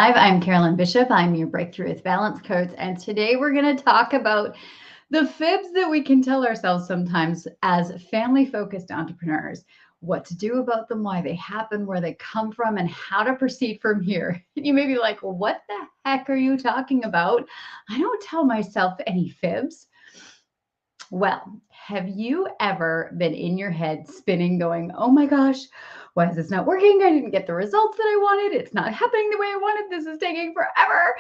I'm Carolyn Bishop. I'm your Breakthrough with Balance coach. And today we're going to talk about the fibs that we can tell ourselves sometimes as family focused entrepreneurs, what to do about them, why they happen, where they come from, and how to proceed from here. You may be like, well, what the heck are you talking about? I don't tell myself any fibs. Well, have you ever been in your head spinning, going, oh my gosh, why is this not working? I didn't get the results that I wanted. It's not happening the way I wanted. This is taking forever.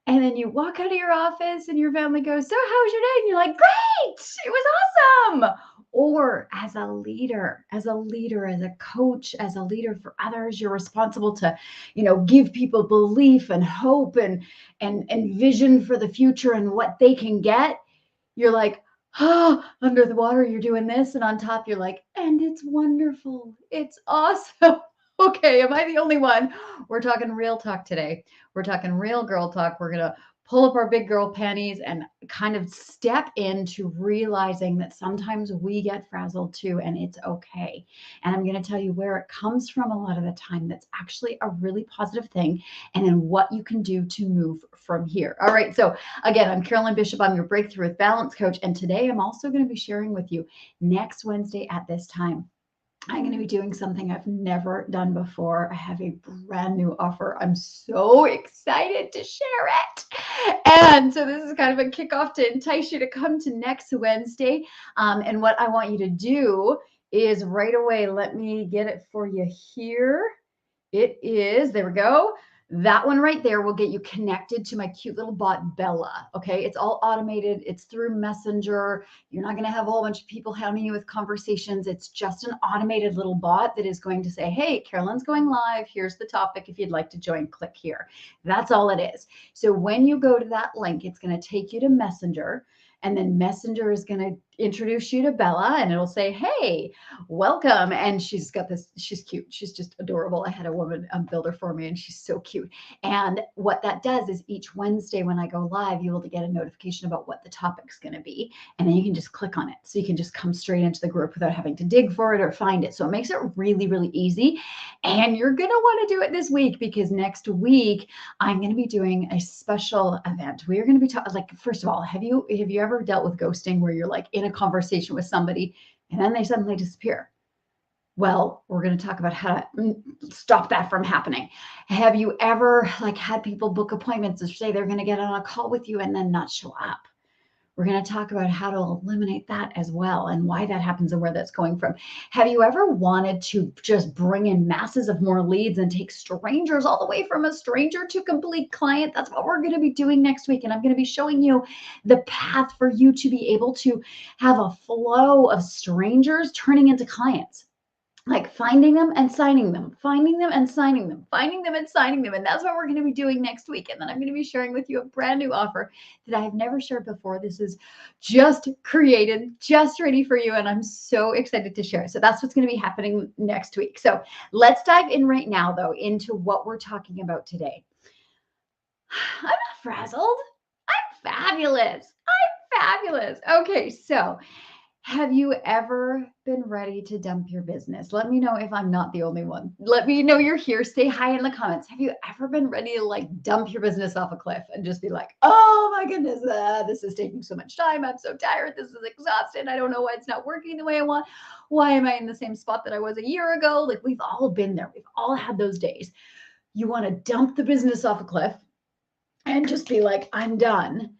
And then you walk out of your office and your family goes, so how was your day? And you're like, great, it was awesome. Or as a leader, as a coach, as a leader for others, you're responsible to, give people belief and hope and vision for the future and what they can get. You're like, under the water, you're doing this. And on top, you're like, and it's wonderful. It's awesome. Okay, am I the only one? We're talking real talk today. We're talking real girl talk. We're going to pull up our big girl panties and kind of step into realizing that sometimes we get frazzled too, and it's okay. And I'm going to tell you where it comes from a lot of the time. That's actually a really positive thing, and then what you can do to move from here. All right. So again, I'm Carolyn Bishop. I'm your Breakthrough with Balance coach. And today I'm also going to be sharing with you next Wednesday at this time. I'm going to be doing something I've never done before. I have a brand new offer. I'm so excited to share it. And so this is kind of a kickoff to entice you to come to next Wednesday. And what I want you to do is right away, let me get it for you here. It is, there we go. That one right there will get you connected to my cute little bot, Bella. Okay. It's all automated. It's through Messenger. You're not going to have a whole bunch of people hounding you with conversations. It's just an automated little bot that is going to say, hey, Carolyn's going live. Here's the topic. If you'd like to join, click here. That's all it is. So when you go to that link, it's going to take you to Messenger. And then Messenger is going to introduce you to Bella and it'll say, hey, welcome. And she's got this, she's cute. She's just adorable. I had a woman build her for me and she's so cute. And what that does is each Wednesday when I go live, you will get a notification about what the topic's going to be. And then you can just click on it. So you can just come straight into the group without having to dig for it or find it. So it makes it really, really easy. And you're going to want to do it this week because next week I'm going to be doing a special event. We are going to be talking, like, first of all, have you ever dealt with ghosting where you're like in a conversation with somebody and then they suddenly disappear? Well, we're going to talk about how to stop that from happening. Have you ever had people book appointments and say they're going to get on a call with you and then not show up? We're going to talk about how to eliminate that as well and why that happens and where that's going from. Have you ever wanted to just bring in masses of more leads and take strangers all the way from a stranger to complete client? That's what we're going to be doing next week. And I'm going to be showing you the path for you to be able to have a flow of strangers turning into clients. Like finding them and signing them, finding them and signing them, finding them and signing them. And that's what we're going to be doing next week. And then I'm going to be sharing with you a brand new offer that I have never shared before. This is just created, just ready for you. And I'm so excited to share it. So that's what's going to be happening next week. So let's dive in right now, though, into what we're talking about today. I'm not frazzled. I'm fabulous. I'm fabulous. Okay, so have you ever been ready to dump your business? Let me know if I'm not the only one. Let me know you're here. Say hi in the comments. Have you ever been ready to dump your business off a cliff and just be like, oh my goodness, this is taking so much time. I'm so tired. This is exhausted. I don't know why it's not working the way I want. Why am I in the same spot that I was a year ago? We've all been there. We've all had those days. You want to dump the business off a cliff and just be like, I'm done.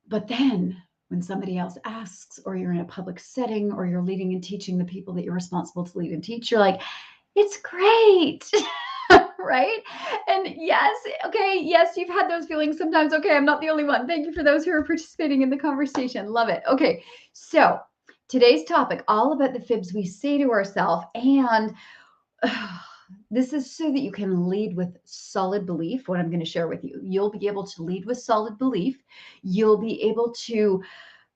But then when somebody else asks, or you're in a public setting, or you're leading and teaching the people that you're responsible to lead and teach, you're like, it's great, right? And yes, okay, yes, you've had those feelings sometimes. Okay, I'm not the only one. Thank you for those who are participating in the conversation. Love it. Okay, so today's topic, all about the fibs we say to ourselves, and this is so that you can lead with solid belief. What I'm going to share with you, you'll be able to lead with solid belief. You'll be able to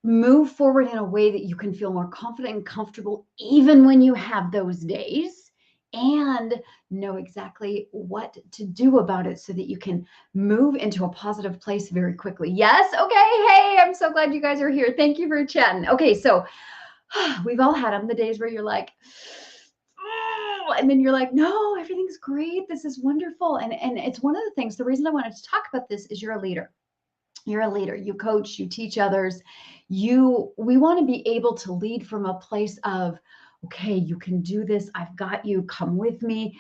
move forward in a way that you can feel more confident and comfortable, even when you have those days, and know exactly what to do about it so that you can move into a positive place very quickly. Yes. Okay. Hey, I'm so glad you guys are here. Thank you for chatting. Okay. So we've all had them, the days where you're like, And then you're like, no, everything's great. This is wonderful. And it's one of the things, the reason I wanted to talk about this is you're a leader. You're a leader. You coach, you teach others. We want to be able to lead from a place of, okay, you can do this. I've got you. Come with me.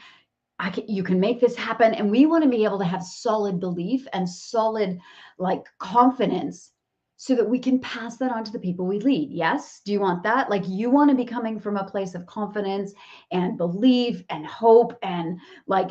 You can make this happen. And we want to be able to have solid belief and solid like confidence so that we can pass that on to the people we lead. Yes. Do you want that? Like you want to be coming from a place of confidence and belief and hope and like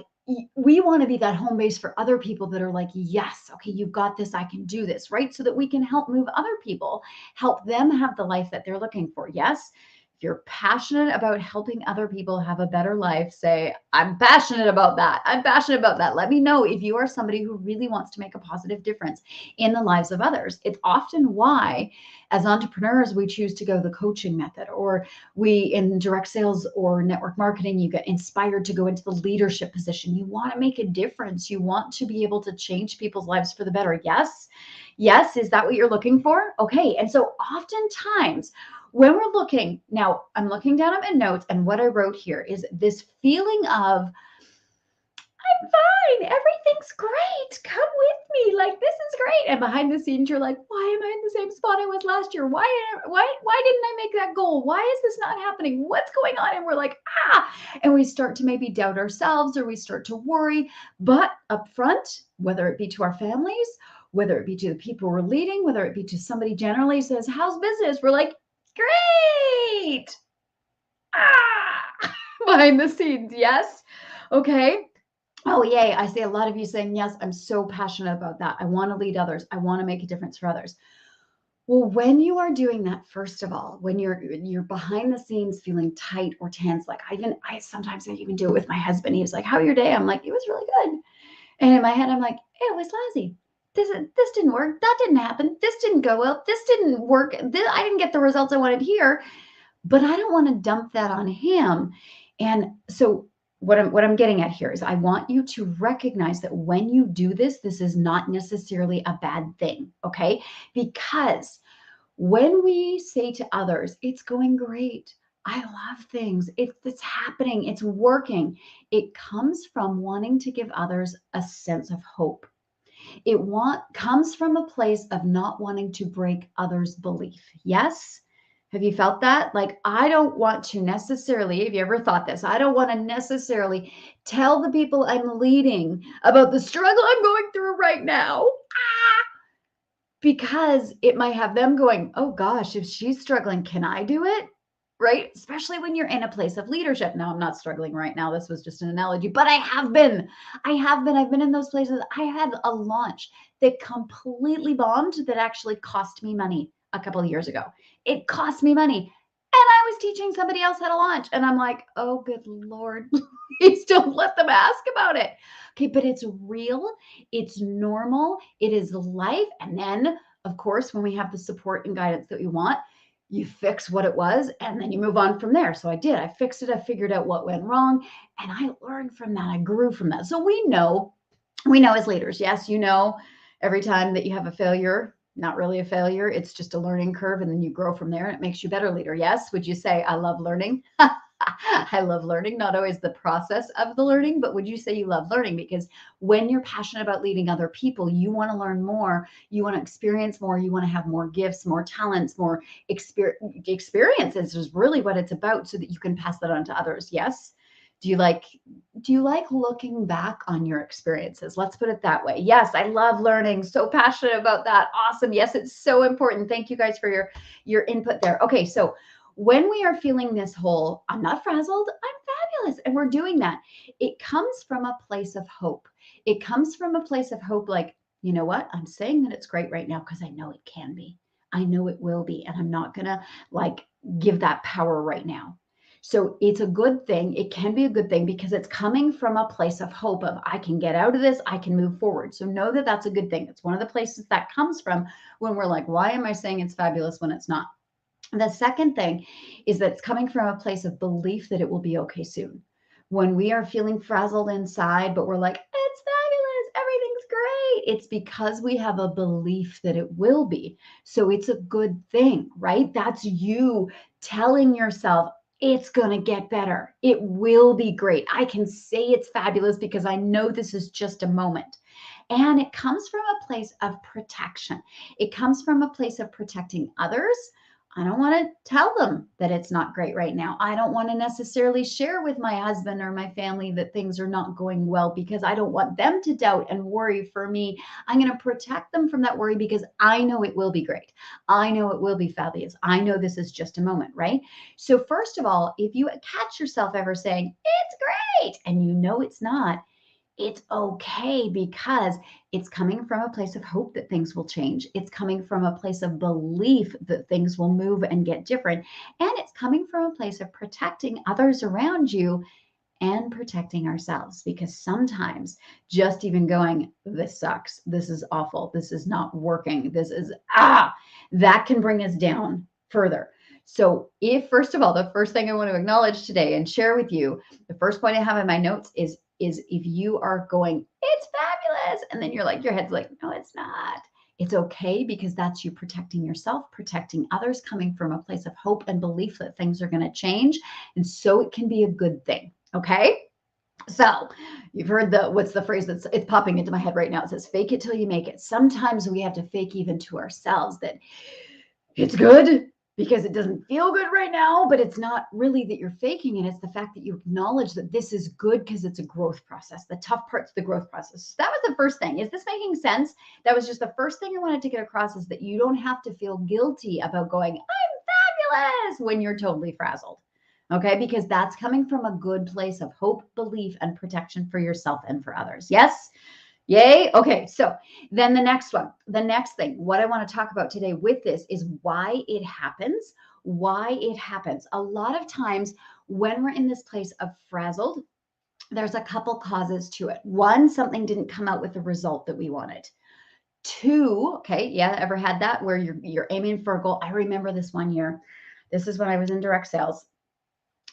we want to be that home base for other people that are like, yes, okay, you've got this. I can do this, right? So that we can help move other people, help them have the life that they're looking for. Yes. If you're passionate about helping other people have a better life, say, I'm passionate about that. I'm passionate about that. Let me know if you are somebody who really wants to make a positive difference in the lives of others. It's often why, as entrepreneurs, we choose to go the coaching method, or we in direct sales or network marketing, you get inspired to go into the leadership position. You want to make a difference. You want to be able to change people's lives for the better. Yes. Yes. Is that what you're looking for? Okay. And so oftentimes, when we're looking, now I'm looking down at my notes, and what I wrote here is this feeling of, I'm fine, everything's great, come with me, like this is great. And behind the scenes, you're like, why am I in the same spot I was last year? Why didn't I make that goal? Why is this not happening? What's going on? And we're like, and we start to maybe doubt ourselves, or we start to worry. But up front, whether it be to our families, whether it be to the people we're leading, whether it be to somebody generally says, how's business? We're like, great. Behind the scenes. Yes. Okay. Oh, yay. I see a lot of you saying, yes, I'm so passionate about that. I want to lead others. I want to make a difference for others. Well, when you are doing that, first of all, when you're behind the scenes feeling tight or tense, like I sometimes even do it with my husband. He was like, how your day? I'm like, it was really good. And in my head, I'm like, it was lousy. This didn't work. That didn't happen. This didn't go well. This didn't work. I didn't get the results I wanted here. But I don't want to dump that on him. And so what I'm getting at here is I want you to recognize that when you do this, this is not necessarily a bad thing, okay? Because when we say to others, it's going great, I love things, it's happening, it's working, it comes from wanting to give others a sense of hope. It comes from a place of not wanting to break others' belief. Yes? Have you felt that? Like, I don't want to necessarily, have you ever thought this? I don't want to necessarily tell the people I'm leading about the struggle I'm going through right now, because it might have them going, oh gosh, if she's struggling, can I do it? Right? Especially when you're in a place of leadership. Now, I'm not struggling right now. This was just an analogy, but I have been. I've been in those places. I had a launch that completely bombed that actually cost me money a couple of years ago. It cost me money. And I was teaching somebody else how to launch. And I'm like, oh, good Lord, please don't let them ask about it. Okay, but it's real. It's normal. It is life. And then, of course, when we have the support and guidance that we want, you fix what it was, and then you move on from there. So I did. I fixed it. I figured out what went wrong, and I learned from that. I grew from that. So we know as leaders, yes, every time that you have a failure, not really a failure, it's just a learning curve, and then you grow from there, and it makes you a better leader. Yes. Would you say, I love learning? I love learning, not always the process of the learning, but would you say you love learning? Because when you're passionate about leading other people, you want to learn more, you want to experience more, you want to have more gifts, more talents, more experiences is really what it's about, so that you can pass that on to others. Yes. Do you like looking back on your experiences? Let's put it that way. Yes, I love learning. So passionate about that. Awesome. Yes, it's so important. Thank you guys for your input there. Okay, so when we are feeling this whole, I'm not frazzled, I'm fabulous, and we're doing that, it comes from a place of hope. It comes from a place of hope, like, you know what? I'm saying that it's great right now because I know it can be. I know it will be, and I'm not going to give that power right now. So it's a good thing. It can be a good thing because it's coming from a place of hope of, I can get out of this, I can move forward. So know that that's a good thing. It's one of the places that comes from when we're like, why am I saying it's fabulous when it's not? The second thing is that it's coming from a place of belief that it will be okay soon. When we are feeling frazzled inside, but we're like, it's fabulous, everything's great, it's because we have a belief that it will be. So it's a good thing, right? That's you telling yourself, It's going to get better. It will be great. I can say it's fabulous because I know this is just a moment. And it comes from a place of protection. It comes from a place of protecting others. I don't want to tell them that it's not great right now. I don't want to necessarily share with my husband or my family that things are not going well because I don't want them to doubt and worry for me. I'm going to protect them from that worry because I know it will be great. I know it will be fabulous. I know this is just a moment, right? So, first of all, if you catch yourself ever saying, it's great, and you know it's not, it's okay because it's coming from a place of hope that things will change. It's coming from a place of belief that things will move and get different. And it's coming from a place of protecting others around you and protecting ourselves because sometimes just even going, this sucks, this is awful, this is not working, this is, that can bring us down further. So, if first of all, the first thing I want to acknowledge today and share with you, the first point I have in my notes is if you are going, it's fabulous, and then you're like, your head's like, no, it's not. It's okay because that's you protecting yourself, protecting others, coming from a place of hope and belief that things are going to change. And so it can be a good thing. Okay. So you've heard what's the phrase it's popping into my head right now? It says, fake it till you make it. Sometimes we have to fake even to ourselves that it's good because it doesn't feel good right now, but it's not really that you're faking it. It's the fact that you acknowledge that this is good because it's a growth process. The tough part's the growth process. So that was the first thing. Is this making sense? That was just the first thing I wanted to get across is that you don't have to feel guilty about going, I'm fabulous when you're totally frazzled. Okay, because that's coming from a good place of hope, belief, and protection for yourself and for others. Yes? Yay. Okay. So then the next one, the next thing, what I want to talk about today with this is why it happens. Why it happens. A lot of times when we're in this place of frazzled, there's a couple causes to it. One, something didn't come out with the result that we wanted. Two, okay, yeah, ever had that where you're aiming for a goal? I remember this one year. This is when I was in direct sales.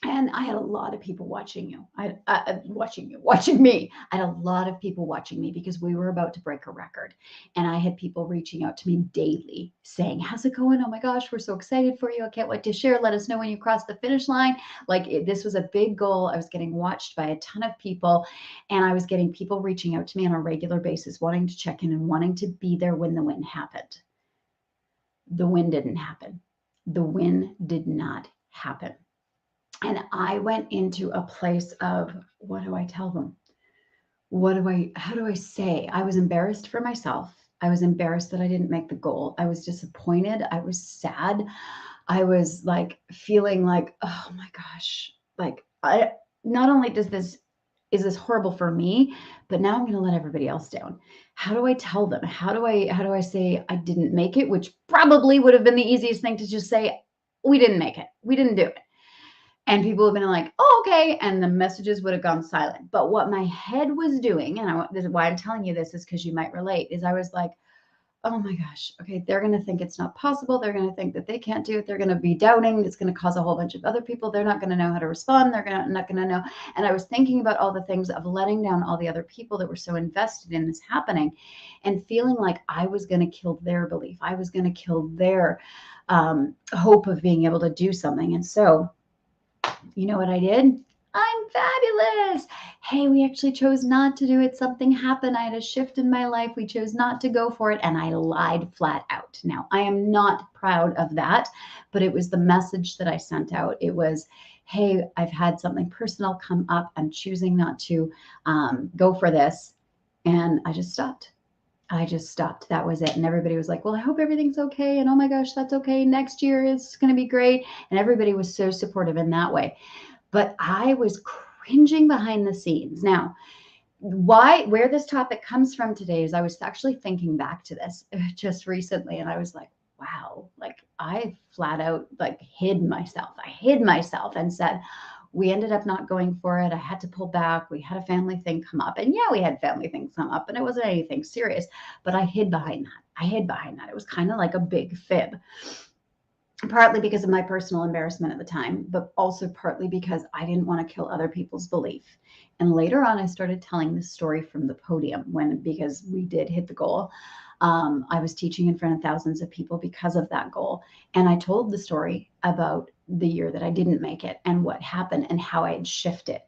And I had a lot of people watching watching me. I had a lot of people watching me because we were about to break a record. And I had people reaching out to me daily saying, how's it going? Oh my gosh, we're so excited for you. I can't wait to share. Let us know when you cross the finish line. This was a big goal. I was getting watched by a ton of people. And I was getting people reaching out to me on a regular basis, wanting to check in and wanting to be there when the win happened. The win didn't happen. The win did not happen. And I went into a place of, what do I tell them? How do I say? I was embarrassed for myself. I was embarrassed that I didn't make the goal. I was disappointed. I was sad. I was like feeling like, oh my gosh, not only is this horrible for me, but now I'm going to let everybody else down. How do I tell them? How do I say I didn't make it, which probably would have been the easiest thing to just say, we didn't make it. We didn't do it. And people have been like, oh, okay. And the messages would have gone silent. But what my head was doing, and this is why I'm telling you this is because you might relate, is I was like, oh my gosh, okay, they're going to think it's not possible. They're going to think that they can't do it. They're going to be doubting. It's going to cause a whole bunch of other people. They're not going to know how to respond. They're not going to know. And I was thinking about all the things of letting down all the other people that were so invested in this happening and feeling like I was going to kill their belief. I was going to kill their hope of being able to do something. And so, you know what I did? I'm fabulous. Hey, we actually chose not to do it. Something happened. I had a shift in my life. We chose not to go for it. And I lied flat out. Now, I am not proud of that, but it was the message that I sent out. It was, hey, I've had something personal come up. I'm choosing not to go for this. And I just stopped. That was it. And everybody was like, well, I hope everything's okay. And oh my gosh, that's okay. Next year is going to be great. And everybody was so supportive in that way. But I was cringing behind the scenes. Now, where this topic comes from today is I was actually thinking back to this just recently. And I was like, wow, like I flat out hid myself. I hid myself and said, we ended up not going for it. I had to pull back. We had a family thing come up. And yeah, we had family things come up and it wasn't anything serious, but I hid behind that. It was kind of like a big fib, partly because of my personal embarrassment at the time, but also partly because I didn't want to kill other people's belief. And later on, I started telling this story from the podium because we did hit the goal. I was teaching in front of thousands of people because of that goal. And I told the story about the year that I didn't make it and what happened and how I had shifted.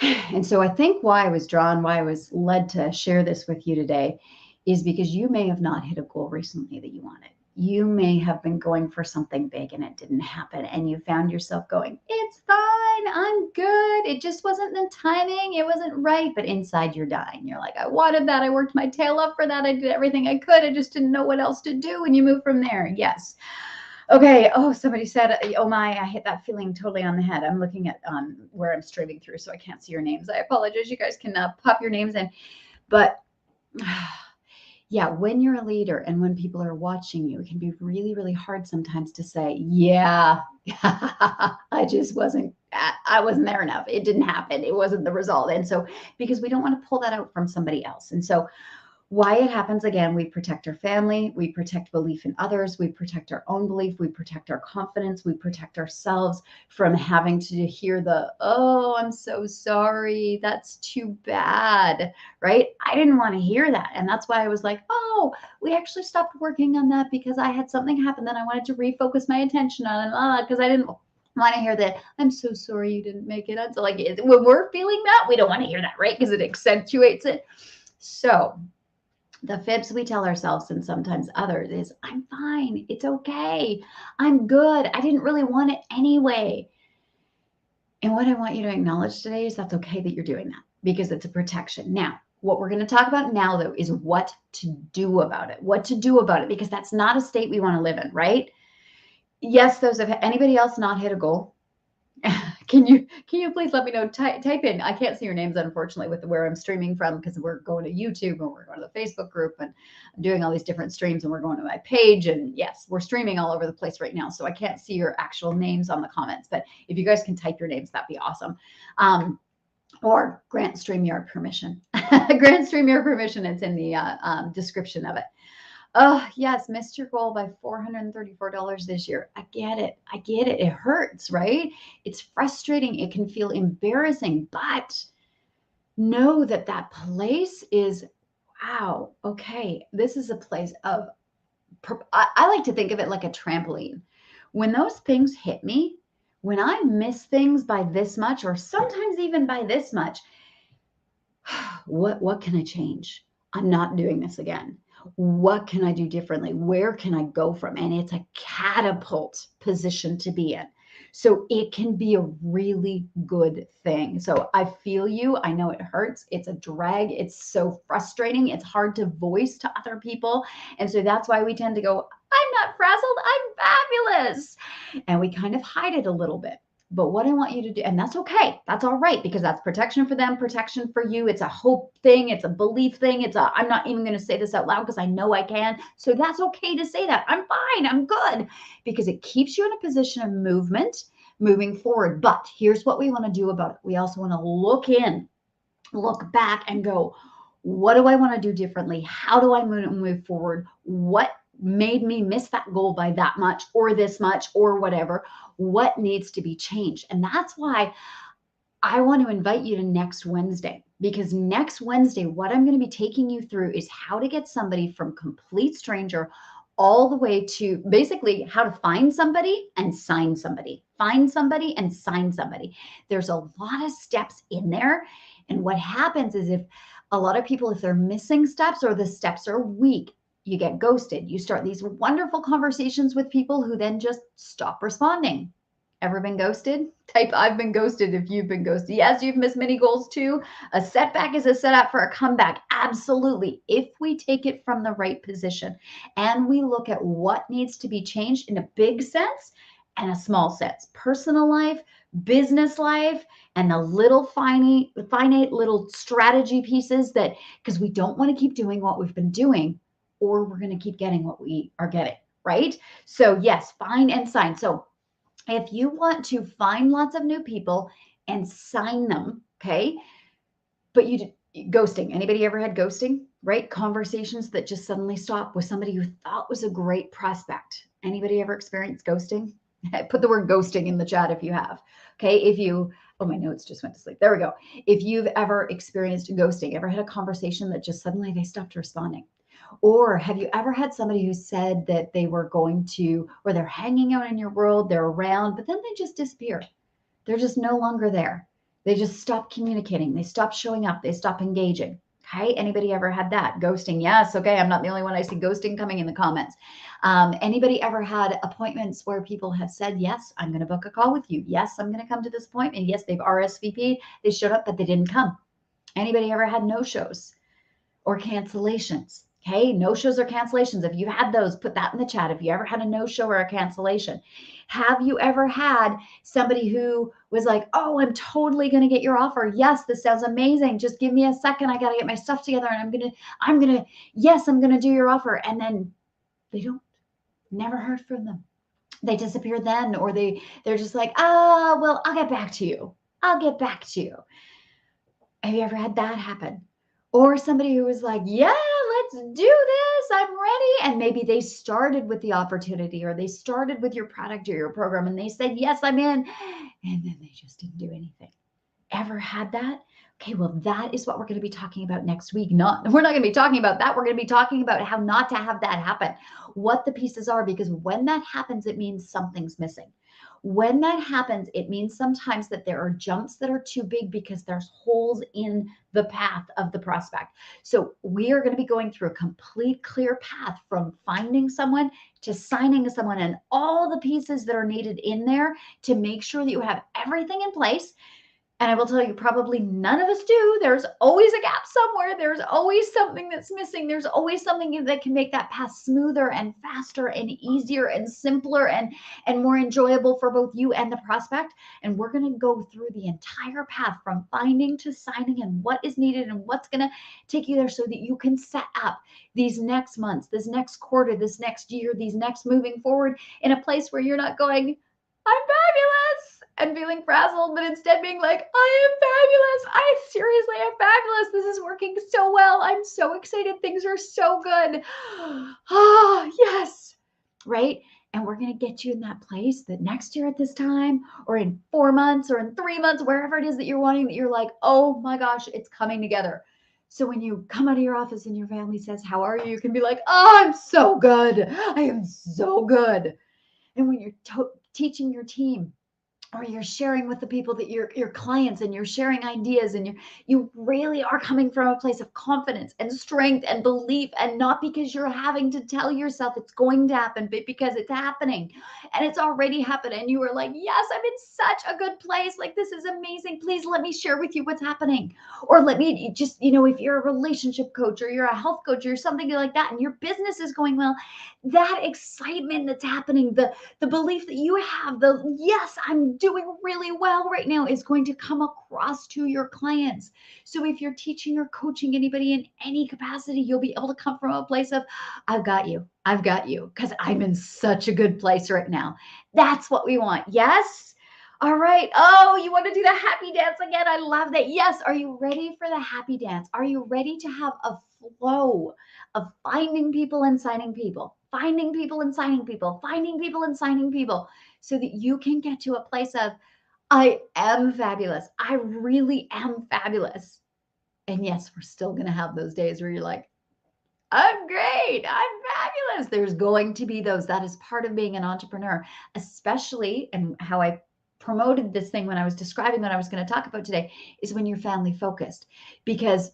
And so I think why I was led to share this with you today is because you may have not hit a goal recently that you wanted. You may have been going for something big and it didn't happen. And you found yourself going, it's fine. I'm good. It just wasn't the timing. It wasn't right. But inside you're dying. You're like, I wanted that. I worked my tail off for that. I did everything I could. I just didn't know what else to do. And you move from there. Yes. Okay. Oh, somebody said, oh my, I hit that feeling totally on the head. I'm looking at where I'm streaming through, so I can't see your names. I apologize. You guys can pop your names in. But yeah, when you're a leader and when people are watching you, it can be really, really hard sometimes to say, yeah, I just wasn't there enough. It didn't happen. It wasn't the result. And so, because we don't want to pull that out from somebody else. And so why it happens again, we protect our family, we protect belief in others, we protect our own belief, we protect our confidence, we protect ourselves from having to hear the, oh, I'm so sorry, that's too bad, right? I didn't want to hear that. And that's why I was like, oh, we actually stopped working on that because I had something happen that I wanted to refocus my attention on, because I didn't want to hear that, I'm so sorry you didn't make it. So like when we're feeling that, we don't want to hear that, right? Because it accentuates it. So the fibs we tell ourselves and sometimes others is, I'm fine. It's okay. I'm good. I didn't really want it anyway. And what I want you to acknowledge today is that's okay that you're doing that because it's a protection. Now, what we're going to talk about now, though, is what to do about it. What to do about it, because that's not a state we want to live in, right? Yes, those of anybody else not hit a goal. Can you please let me know? Type in. I can't see your names, unfortunately, with where I'm streaming from, because we're going to YouTube and we're going to the Facebook group and I'm doing all these different streams and we're going to my page. And yes, we're streaming all over the place right now. So I can't see your actual names on the comments, but if you guys can type your names, that'd be awesome. Or grant StreamYard permission. Grant StreamYard permission. It's in the description of it. Oh, yes, missed your goal by $434 this year. I get it. I get it. It hurts, right? It's frustrating. It can feel embarrassing, but know that that place is, wow, okay, this is a place of, I like to think of it like a trampoline. When those things hit me, when I miss things by this much, or sometimes even by this much, what can I change? I'm not doing this again. What can I do differently? Where can I go from? And it's a catapult position to be in. So it can be a really good thing. So I feel you. I know it hurts. It's a drag. It's so frustrating. It's hard to voice to other people. And so that's why we tend to go, I'm not frazzled. I'm fabulous. And we kind of hide it a little bit. But what I want you to do, and that's okay. That's all right, because that's protection for them, protection for you. It's a hope thing. It's a belief thing. I'm not even going to say this out loud because I know I can. So that's okay to say that. I'm fine. I'm good, because it keeps you in a position of movement, moving forward. But here's what we want to do about it. We also want to look back and go, what do I want to do differently? How do I move forward? What made me miss that goal by that much or this much or whatever? What needs to be changed? And that's why I want to invite you to next Wednesday, because next Wednesday, what I'm going to be taking you through is how to get somebody from complete stranger all the way to basically how to find somebody and sign somebody, find somebody and sign somebody. There's a lot of steps in there. And what happens is, if a lot of people, if they're missing steps or the steps are weak, you get ghosted. You start these wonderful conversations with people who then just stop responding. Ever been ghosted? Type I've been ghosted if you've been ghosted. Yes, you've missed many goals too. A setback is a setup for a comeback. Absolutely. If we take it from the right position and we look at what needs to be changed in a big sense and a small sense, personal life, business life, and the little finite little strategy pieces, that because we don't want to keep doing what we've been doing, or we're going to keep getting what we are getting, right? So yes, find and sign. So if you want to find lots of new people and sign them, okay, but ghosting, anybody ever had ghosting, right? Conversations that just suddenly stop with somebody you thought was a great prospect. Anybody ever experienced ghosting? Put the word ghosting in the chat if you have. Okay, oh, my notes just went to sleep. There we go. If you've ever experienced ghosting, ever had a conversation that just suddenly they stopped responding. Or have you ever had somebody who said that they were going to, or they're hanging out in your world, they're around, but then they just disappear? They're just no longer there. They just stop communicating. They stop showing up. They stop engaging. Okay. Anybody ever had that? Ghosting. Yes. Okay. I'm not the only one. I see ghosting coming in the comments. Anybody ever had appointments where people have said, yes, I'm going to book a call with you. Yes, I'm going to come to this appointment. Yes, they've RSVP'd. They showed up, but they didn't come. Anybody ever had no shows or cancellations? Okay, no shows or cancellations. If you had those, put that in the chat. If you ever had a no show or a cancellation, have you ever had somebody who was like, oh, I'm totally going to get your offer. Yes, this sounds amazing. Just give me a second. I got to get my stuff together and yes, I'm going to do your offer. And then they don't, never heard from them. They disappear then, or they're just like, well, I'll get back to you. I'll get back to you. Have you ever had that happen? Or somebody who was like, yeah, let's do this. I'm ready. And maybe they started with the opportunity, or they started with your product or your program, and they said, yes, I'm in. And then they just didn't do anything. Ever had that? Okay, well, that is what we're going to be talking about next week. We're not going to be talking about that. We're going to be talking about how not to have that happen, what the pieces are, because when that happens, it means something's missing. When that happens, it means sometimes that there are jumps that are too big because there's holes in the path of the prospect. So we are going to be going through a complete clear path from finding someone to signing someone, and all the pieces that are needed in there to make sure that you have everything in place. And I will tell you, probably none of us do. There's always a gap somewhere. There's always something that's missing. There's always something that can make that path smoother and faster and easier and simpler and more enjoyable for both you and the prospect. And we're going to go through the entire path from finding to signing, and what is needed and what's going to take you there, so that you can set up these next months, this next quarter, this next year, these next moving forward in a place where you're not going, I'm fabulous, and feeling frazzled, but instead being like, I am fabulous. I seriously am fabulous. This is working so well. I'm so excited. Things are so good. Oh, yes. Right? And we're going to get you in that place that next year at this time, or in 4 months, or in 3 months, wherever it is that you're wanting, that you're like, oh my gosh, it's coming together. So when you come out of your office and your family says, how are you? You can be like, oh, I'm so good. I am so good. And when you're teaching your team, or you're sharing with the people that your clients, and you're sharing ideas, and you really are coming from a place of confidence and strength and belief, and not because you're having to tell yourself it's going to happen, but because it's happening and it's already happened. And you are like, yes, I'm in such a good place. Like, this is amazing. Please let me share with you what's happening. Or let me just, if you're a relationship coach, or you're a health coach, or something like that, and your business is going well, that excitement that's happening, the belief that you have, yes, I'm doing really well right now, is going to come across to your clients. So if you're teaching or coaching anybody in any capacity, you'll be able to come from a place of, I've got you, because I'm in such a good place right now. That's what we want. Yes. All right. Oh, you want to do the happy dance again? I love that. Yes. Are you ready for the happy dance? Are you ready to have a flow of finding people and signing people, finding people and signing people, finding people and signing people, so that you can get to a place of, I am fabulous. I really am fabulous. And yes, we're still going to have those days where you're like, I'm great. I'm fabulous. There's going to be those. That is part of being an entrepreneur, especially, and how I promoted this thing when I was describing what I was going to talk about today, is when you're family focused. Because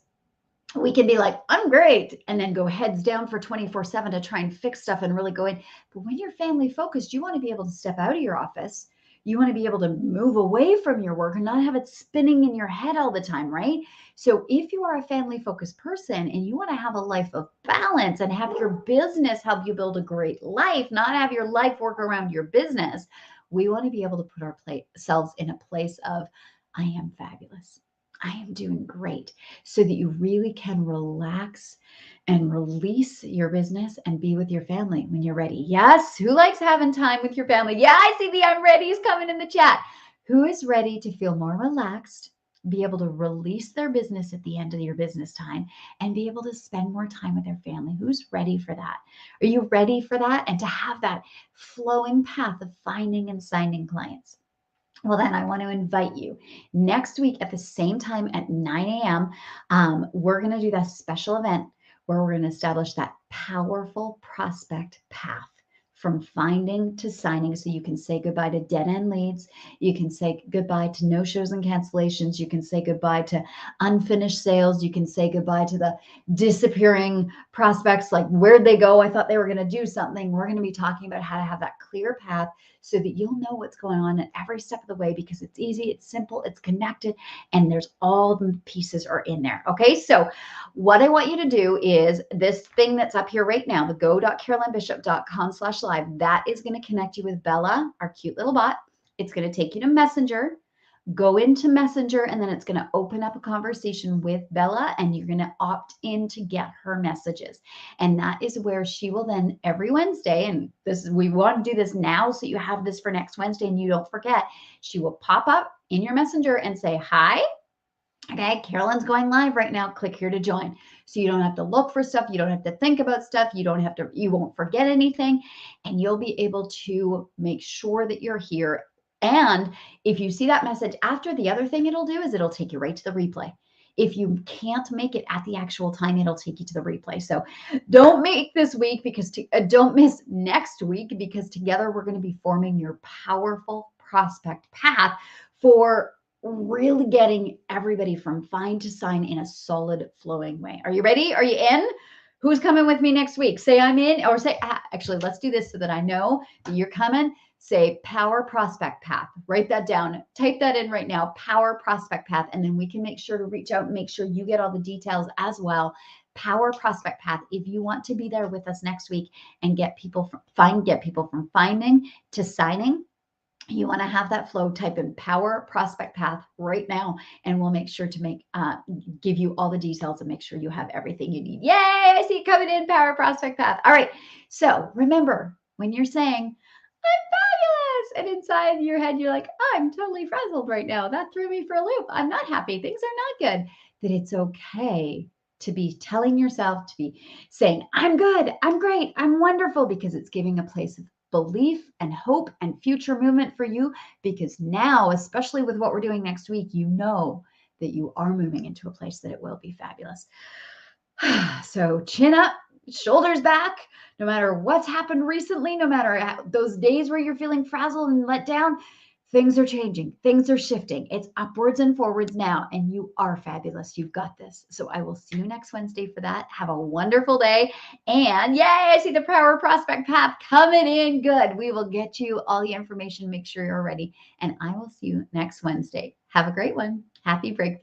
we can be like, I'm great, and then go heads down for 24/7 to try and fix stuff and really go in. But when you're family focused, you want to be able to step out of your office. You want to be able to move away from your work and not have it spinning in your head all the time, right? So if you are a family focused person and you want to have a life of balance and have your business help you build a great life, not have your life work around your business, we want to be able to put ourselves in a place of, I am fabulous. I am doing great, so that you really can relax and release your business and be with your family when you're ready. Yes. Who likes having time with your family? Yeah, I see the I'm ready's coming in the chat. Who is ready to feel more relaxed, be able to release their business at the end of your business time, and be able to spend more time with their family? Who's ready for that? Are you ready for that? And to have that flowing path of finding and signing clients? Well, then I want to invite you next week at the same time at 9 a.m. We're going to do that special event where we're going to establish that powerful prospect path from finding to signing. So you can say goodbye to dead end leads. You can say goodbye to no shows and cancellations. You can say goodbye to unfinished sales. You can say goodbye to the disappearing prospects. Like, where'd they go? I thought they were going to do something. We're going to be talking about how to have that clear path so that you'll know what's going on at every step of the way, because it's easy, it's simple, it's connected, and there's all the pieces are in there. Okay, so what I want you to do is this thing that's up here right now, the go.carolinebishop.com/live, that is going to connect you with Bella, our cute little bot. It's going to take you to Messenger. Go into Messenger, and then it's going to open up a conversation with Bella, and you're going to opt in to get her messages. And that is where she will then every Wednesday, and this, we want to do this now so you have this for next Wednesday and you don't forget, she will pop up in your Messenger and say, hi, okay, Carolyn's going live right now. Click here to join. So you don't have to look for stuff. You don't have to think about stuff. You won't forget anything, and you'll be able to make sure that you're here. And if you see that message after, the other thing it'll do is it'll take you right to the replay. If you can't make it at the actual time, it'll take you to the replay. So don't make this week because don't miss next week, because together we're going to be forming your powerful prospect path for really getting everybody from find to sign in a solid flowing way. Are you ready? Are you in? Who's coming with me next week? Say I'm in, or say, actually, let's do this so that I know that you're coming. Say power prospect path. Write that down. Type that in right now, power prospect path. And then we can make sure to reach out and make sure you get all the details as well. Power prospect path. If you want to be there with us next week and get people from finding to signing, you want to have that flow, type in power prospect path right now, and we'll make sure to give you all the details and make sure you have everything you need. Yay, I see it coming in, power prospect path. All right, so remember, when you're saying I'm fabulous, and inside your head you're like, I'm totally frazzled right now, that threw me for a loop, I'm not happy, things are not good, that it's okay to be telling yourself, to be saying, I'm good, I'm great, I'm wonderful, because it's giving a place of belief and hope and future movement for you, because now, especially with what we're doing next week, you know that you are moving into a place that it will be fabulous. So chin up, shoulders back, no matter what's happened recently, no matter those days where you're feeling frazzled and let down, things are changing. Things are shifting. It's upwards and forwards now, and you are fabulous. You've got this. So I will see you next Wednesday for that. Have a wonderful day. And yay, I see the power prospect path coming in good. We will get you all the information. Make sure you're ready. And I will see you next Wednesday. Have a great one. Happy breakthrough.